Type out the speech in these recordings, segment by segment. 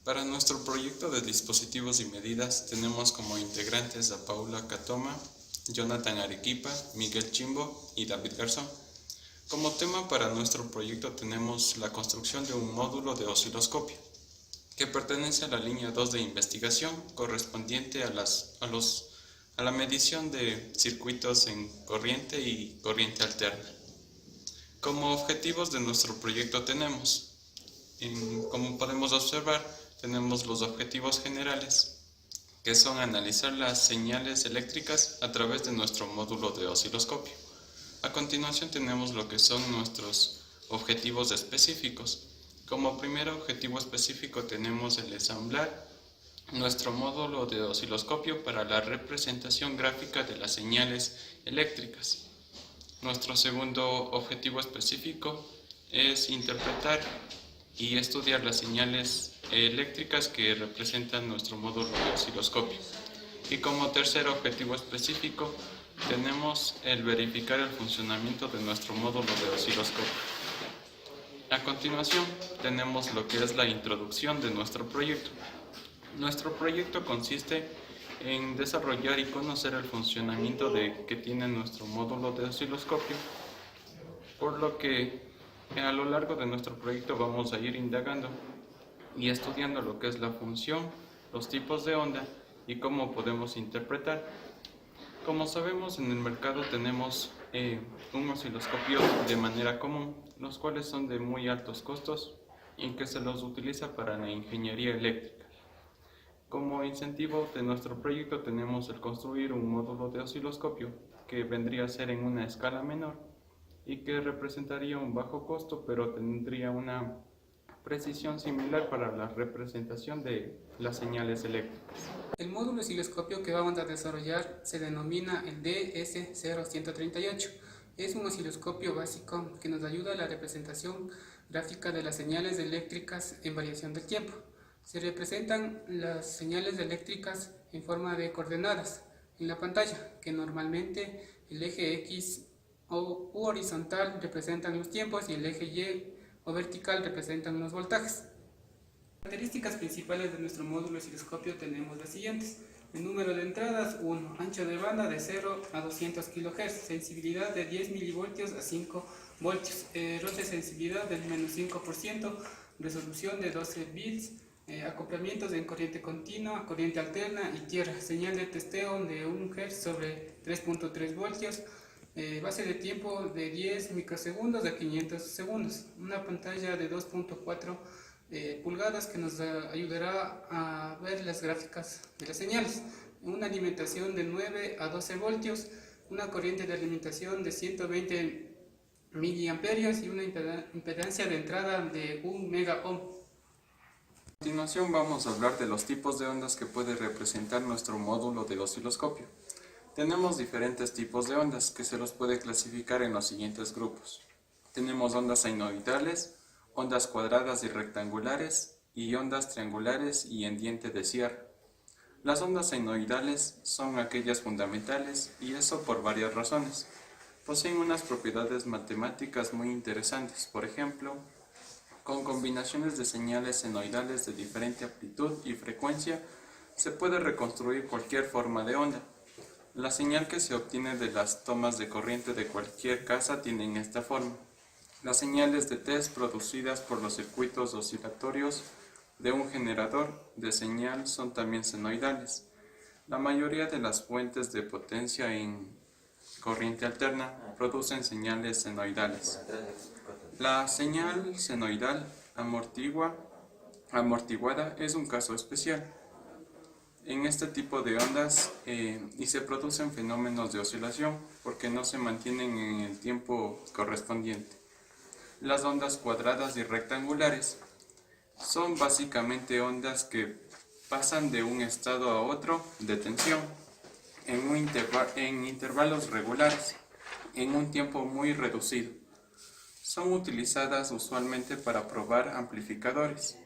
Para nuestro proyecto de dispositivos y medidas tenemos como integrantes a Paula Catoma, Jonathan Arequipa, Miguel Chimbo y David Garzón. Como tema para nuestro proyecto tenemos la construcción de un módulo de osciloscopio que pertenece a la línea 2 de investigación correspondiente a la medición de circuitos en corriente y corriente alterna. Como objetivos de nuestro proyecto como podemos observar, tenemos los objetivos generales, que son analizar las señales eléctricas a través de nuestro módulo de osciloscopio. A continuación tenemos lo que son nuestros objetivos específicos. Como primer objetivo específico tenemos el ensamblar nuestro módulo de osciloscopio para la representación gráfica de las señales eléctricas. Nuestro segundo objetivo específico es interpretar y estudiar las señales eléctricas que representan nuestro módulo de osciloscopio. Y como tercer objetivo específico tenemos el verificar el funcionamiento de nuestro módulo de osciloscopio. A continuación tenemos lo que es la introducción de nuestro proyecto. Nuestro proyecto consiste en desarrollar y conocer el funcionamiento que tiene nuestro módulo de osciloscopio, por lo que a lo largo de nuestro proyecto vamos a ir indagando y estudiando lo que es la función, los tipos de onda y cómo podemos interpretar. Como sabemos, en el mercado tenemos un osciloscopio de manera común, los cuales son de muy altos costos y que se los utiliza para la ingeniería eléctrica. Como incentivo de nuestro proyecto tenemos el construir un módulo de osciloscopio que vendría a ser en una escala menor y que representaría un bajo costo, pero tendría una precisión similar para la representación de las señales eléctricas. El módulo osciloscopio que vamos a desarrollar se denomina el DS0138. Es un osciloscopio básico que nos ayuda a la representación gráfica de las señales eléctricas en variación del tiempo. Se representan las señales eléctricas en forma de coordenadas en la pantalla, que normalmente el eje X u horizontal representan los tiempos y el eje Y o vertical representan los voltajes. Características principales de nuestro módulo osciloscopio tenemos las siguientes. El número de entradas 1, ancho de banda de 0 a 200 kHz, sensibilidad de 10 mV a 5 voltios, error de sensibilidad del menos 5%, resolución de 12 bits, acoplamientos en corriente continua, corriente alterna y tierra, señal de testeo de 1 Hz sobre 3.3 voltios, base de tiempo de 10 microsegundos a 500 segundos, una pantalla de 2.4 pulgadas que nos ayudará a ver las gráficas de las señales, una alimentación de 9 a 12 voltios, una corriente de alimentación de 120 miliamperios y una impedancia de entrada de 1 megaohm. A continuación vamos a hablar de los tipos de ondas que puede representar nuestro módulo de osciloscopio. Tenemos diferentes tipos de ondas que se los puede clasificar en los siguientes grupos. Tenemos ondas sinoidales, ondas cuadradas y rectangulares y ondas triangulares y en diente de cierre. Las ondas sinoidales son aquellas fundamentales y eso por varias razones. Poseen unas propiedades matemáticas muy interesantes, por ejemplo, con combinaciones de señales senoidales de diferente amplitud y frecuencia se puede reconstruir cualquier forma de onda. La señal que se obtiene de las tomas de corriente de cualquier casa tienen esta forma. Las señales de test producidas por los circuitos oscilatorios de un generador de señal son también senoidales. La mayoría de las fuentes de potencia en corriente alterna producen señales senoidales. La señal senoidal amortiguada es un caso especial en este tipo de ondas y se producen fenómenos de oscilación porque no se mantienen en el tiempo correspondiente. Las ondas cuadradas y rectangulares son básicamente ondas que pasan de un estado a otro de tensión en intervalos regulares, en un tiempo muy reducido. Son utilizadas usualmente para probar amplificadores.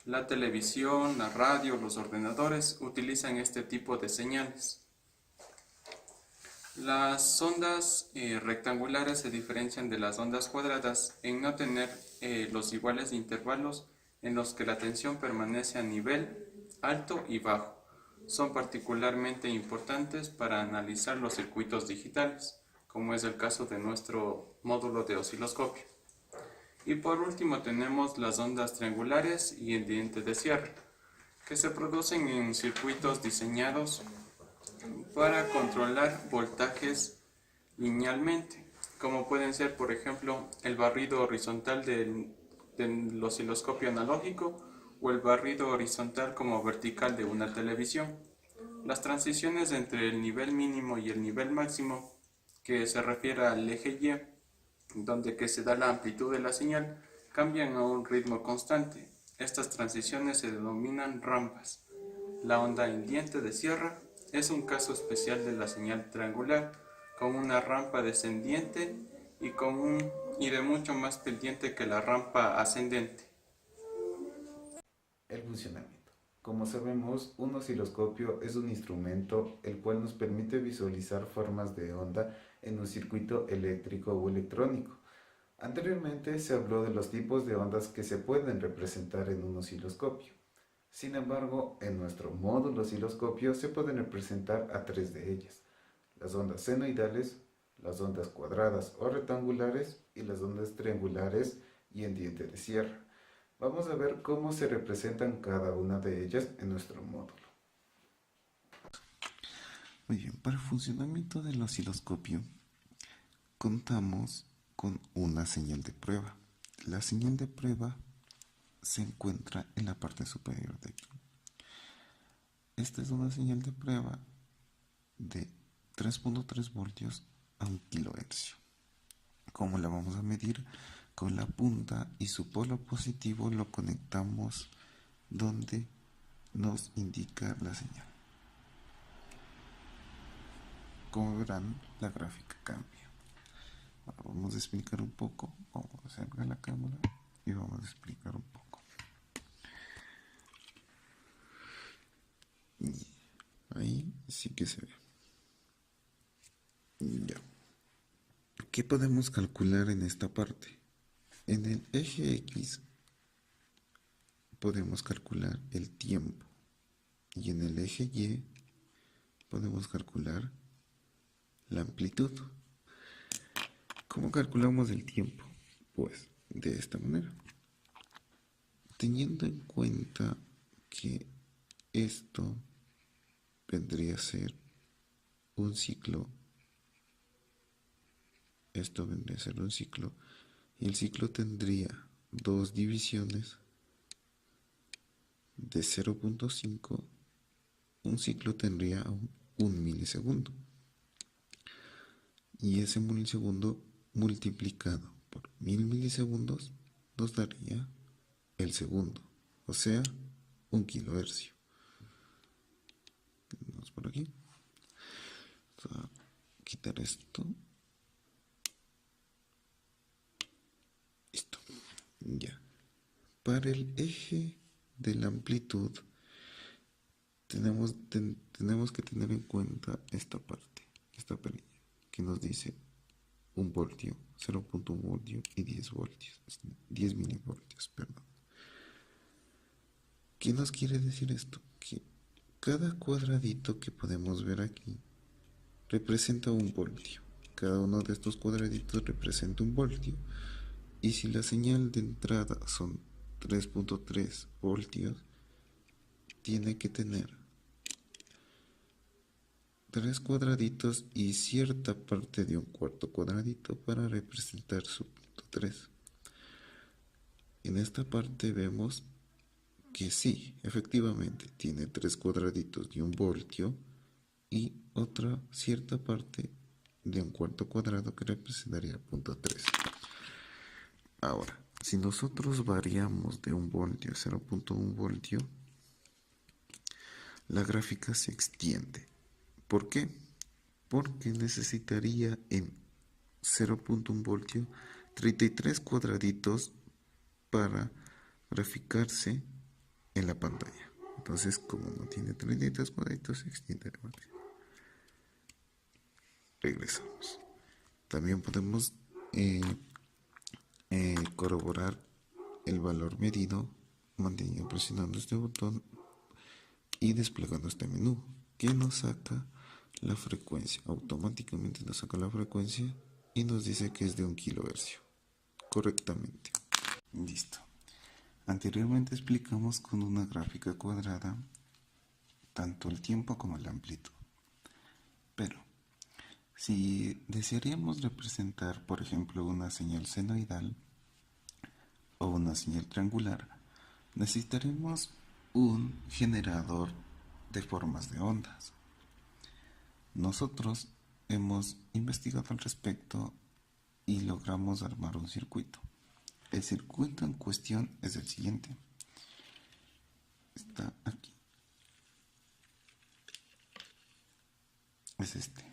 La televisión, la radio, los ordenadores utilizan este tipo de señales. Las ondas rectangulares se diferencian de las ondas cuadradas en no tener los iguales intervalos en los que la tensión permanece a nivel alto y bajo. Son particularmente importantes para analizar los circuitos digitales, como es el caso de nuestro módulo de osciloscopio. Y por último tenemos las ondas triangulares y el diente de cierre, que se producen en circuitos diseñados para controlar voltajes linealmente, como pueden ser, por ejemplo, el barrido horizontal del osciloscopio analógico o el barrido horizontal como vertical de una televisión. Las transiciones entre el nivel mínimo y el nivel máximo, que se refiere al eje Y, donde que se da la amplitud de la señal, cambian a un ritmo constante. Estas transiciones se denominan rampas. La onda en diente de sierra es un caso especial de la señal triangular, con una rampa descendiente y de mucho más pendiente que la rampa ascendente. El funcionamiento. Como sabemos, un osciloscopio es un instrumento el cual nos permite visualizar formas de onda en un circuito eléctrico o electrónico. Anteriormente se habló de los tipos de ondas que se pueden representar en un osciloscopio. Sin embargo, en nuestro módulo osciloscopio se pueden representar a tres de ellas: las ondas senoidales, las ondas cuadradas o rectangulares y las ondas triangulares y en diente de sierra. Vamos a ver cómo se representan cada una de ellas en nuestro módulo. Muy bien, para el funcionamiento del osciloscopio contamos con una señal de prueba. La señal de prueba se encuentra en la parte superior de aquí. Esta es una señal de prueba de 3.3 voltios a 1 kilohercio. ¿Cómo la vamos a medir? Con la punta y su polo positivo lo conectamos donde nos indica la señal. Como verán, la gráfica cambia. Ahora vamos a explicar un poco. Vamos a acercar la cámara y vamos a explicar un poco. Y ahí sí que se ve. Ya. ¿Qué podemos calcular en esta parte? En el eje X podemos calcular el tiempo y en el eje Y podemos calcular la amplitud. ¿Cómo calculamos el tiempo? Pues de esta manera. Teniendo en cuenta que esto vendría a ser un ciclo, y el ciclo tendría dos divisiones de 0.5, un ciclo tendría un milisegundo. Y ese milisegundo multiplicado por 1000 milisegundos nos daría el segundo, o sea, 1 kilohercio. Vamos por aquí. Vamos a quitar esto. Listo. Ya. Para el eje de la amplitud tenemos que tener en cuenta esta parte, esta perilla, que nos dice 1 voltio, 0.1 voltio y 10 voltios, 10 milivoltios, perdón. ¿Qué nos quiere decir esto? Que cada cuadradito que podemos ver aquí representa 1 voltio. Cada uno de estos cuadraditos representa 1 voltio. Y si la señal de entrada son 3.3 voltios, tiene que tener 3 cuadraditos y cierta parte de un cuarto cuadradito para representar su punto 3. En esta parte vemos que sí, efectivamente tiene 3 cuadraditos de 1 voltio y otra cierta parte de un cuarto cuadrado que representaría punto 3. Ahora, si nosotros variamos de 1 voltio a 0.1 voltio, la gráfica se extiende. ¿Por qué? Porque necesitaría en 0.1 voltio 33 cuadraditos para graficarse en la pantalla. Entonces, como no tiene 33 cuadraditos, se extiende demasiado. Regresamos. También podemos corroborar el valor medido mantenga presionando este botón y desplegando este menú que nos saca la frecuencia. Automáticamente nos saca la frecuencia y nos dice que es de 1 kilohercio correctamente. Listo. Anteriormente explicamos con una gráfica cuadrada tanto el tiempo como la amplitud. Pero si desearíamos representar, por ejemplo, una señal senoidal o una señal triangular, necesitaremos un generador de formas de ondas. Nosotros hemos investigado al respecto y logramos armar un circuito. El circuito en cuestión es el siguiente. Está aquí. Es este.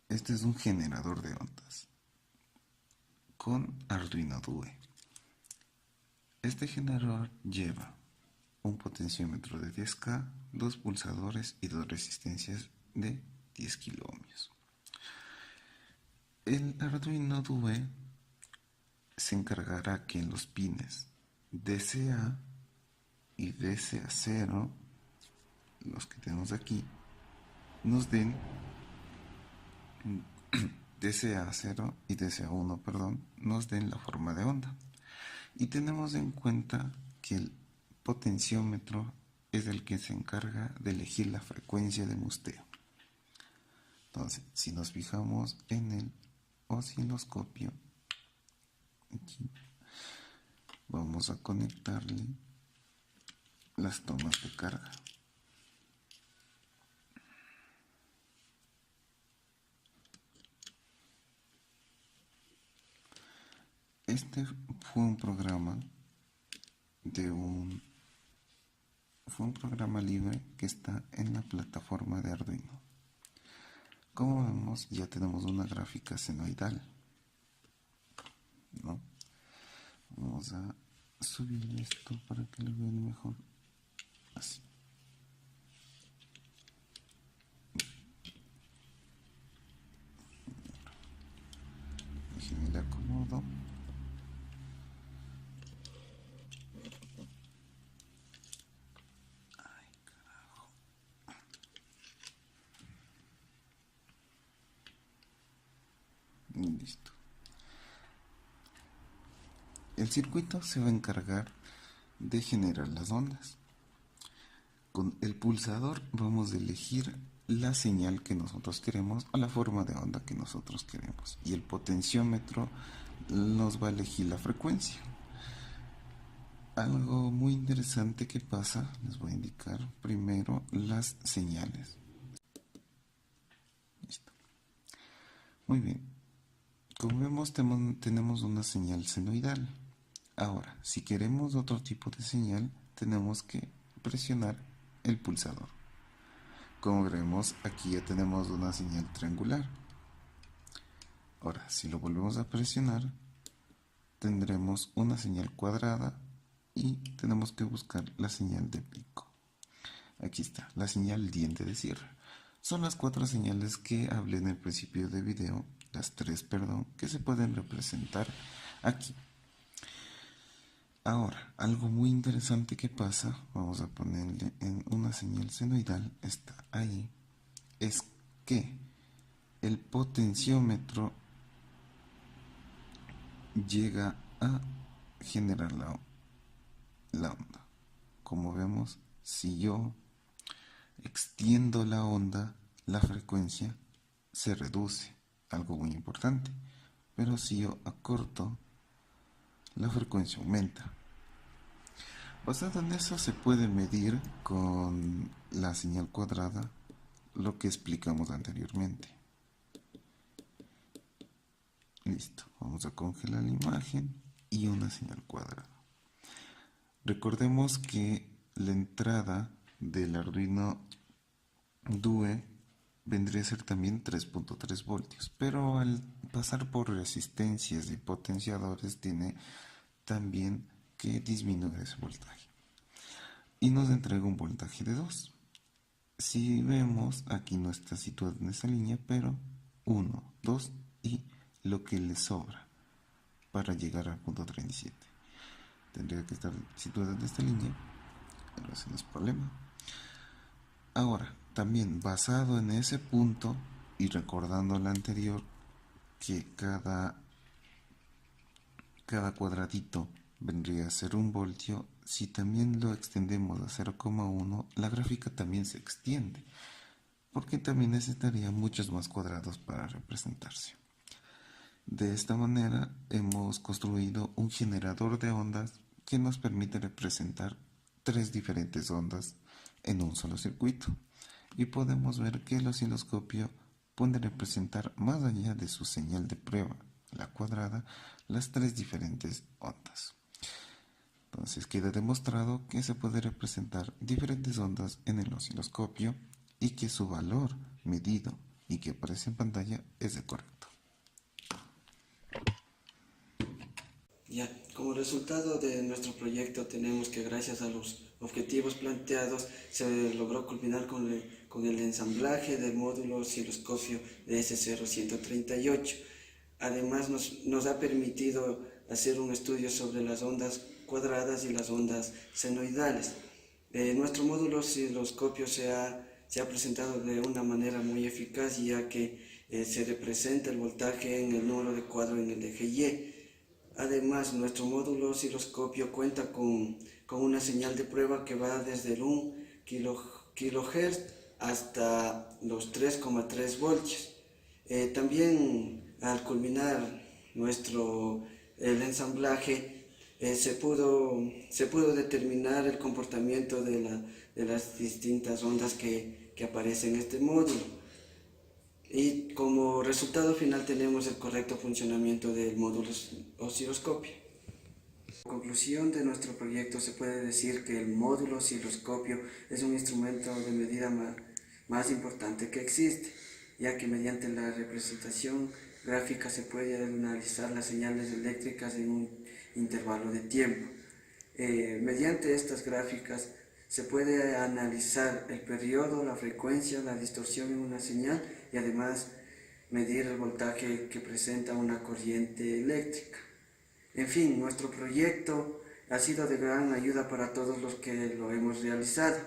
Este es un generador de ondas con Arduino Due. Este generador lleva un potenciómetro de 10K, 2 pulsadores y 2 resistencias de 10 kiloohmios. El Arduino Due se encargará que en los pines DCA y DCA0, los que tenemos aquí, nos den DCA0 y DCA1, nos den la forma de onda. Y tenemos en cuenta que el potenciómetro es el que se encarga de elegir la frecuencia de musteo. Entonces, si nos fijamos en el osciloscopio, aquí vamos a conectarle las tomas de carga. Este fue un programa libre que está en la plataforma de Arduino. Como vemos, ya tenemos una gráfica senoidal, ¿no? Vamos a subir esto para que lo vean mejor. Así. Déjenme le acomodo. Ay, carajo. Listo. El circuito se va a encargar de generar las ondas. Con el pulsador vamos a elegir la señal que nosotros queremos o la forma de onda que nosotros queremos. Y el potenciómetro nos va a elegir la frecuencia. Algo muy interesante que pasa, les voy a indicar primero las señales. Listo. Muy bien. Como vemos, tenemos una señal senoidal. Ahora, si queremos otro tipo de señal, tenemos que presionar el pulsador. Como veremos, aquí ya tenemos una señal triangular. Ahora, si lo volvemos a presionar, tendremos una señal cuadrada y tenemos que buscar la señal de pico. Aquí está, la señal diente de sierra. Son las 4 señales que hablé en el principio del video, las 3, que se pueden representar aquí. Ahora, algo muy interesante que pasa, vamos a ponerle en una señal senoidal, está ahí, es que el potenciómetro llega a generar la onda. Como vemos, si yo extiendo la onda, la frecuencia se reduce, algo muy importante. Pero si yo acorto, la frecuencia aumenta. Basado en eso se puede medir con la señal cuadrada lo que explicamos anteriormente. Listo, vamos a congelar la imagen y una señal cuadrada. Recordemos que la entrada del Arduino Due vendría a ser también 3.3 voltios, pero al pasar por resistencias y potenciadores tiene también que disminuir ese voltaje y nos entrega un voltaje de 2. Si vemos, aquí no está situado en esa línea, pero 1, 2 y lo que le sobra para llegar al punto 37. tendría que estar situada en esta línea, pero ese no es problema. Ahora, también basado en ese punto y recordando lo anterior, que cada cuadradito vendría a ser 1 voltio, si también lo extendemos a 0,1, la gráfica también se extiende, porque también necesitaría muchos más cuadrados para representarse. De esta manera hemos construido un generador de ondas que nos permite representar 3 diferentes ondas en un solo circuito, y podemos ver que el osciloscopio puede representar más allá de su señal de prueba, la cuadrada, las 3 diferentes ondas. Entonces queda demostrado que se puede representar diferentes ondas en el osciloscopio y que su valor medido y que aparece en pantalla es el correcto. Ya, como resultado de nuestro proyecto tenemos que gracias a los objetivos planteados se logró culminar con el ensamblaje del módulo osciloscopio de S0138. Además nos ha permitido hacer un estudio sobre las ondas cuadradas y las ondas senoidales. Nuestro módulo osciloscopio se ha presentado de una manera muy eficaz, ya que se representa el voltaje en el número de cuadro en el eje Y. Además, nuestro módulo osciloscopio cuenta con una señal de prueba que va desde el 1 kHz hasta los 3,3 voltios. También al culminar el ensamblaje se pudo determinar el comportamiento de las distintas ondas que aparecen en este módulo. Y como resultado final tenemos el correcto funcionamiento del módulo osciloscopio. En conclusión de nuestro proyecto se puede decir que el módulo osciloscopio es un instrumento de medida más importante que existe, ya que mediante la representación gráfica se puede analizar las señales eléctricas en un intervalo de tiempo. Mediante estas gráficas se puede analizar el periodo, la frecuencia, la distorsión en una señal y además medir el voltaje que presenta una corriente eléctrica. En fin, nuestro proyecto ha sido de gran ayuda para todos los que lo hemos realizado,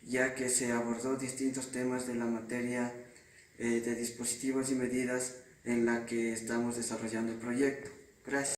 ya que se abordó distintos temas de la materia de dispositivos y medidas en la que estamos desarrollando el proyecto. Gracias.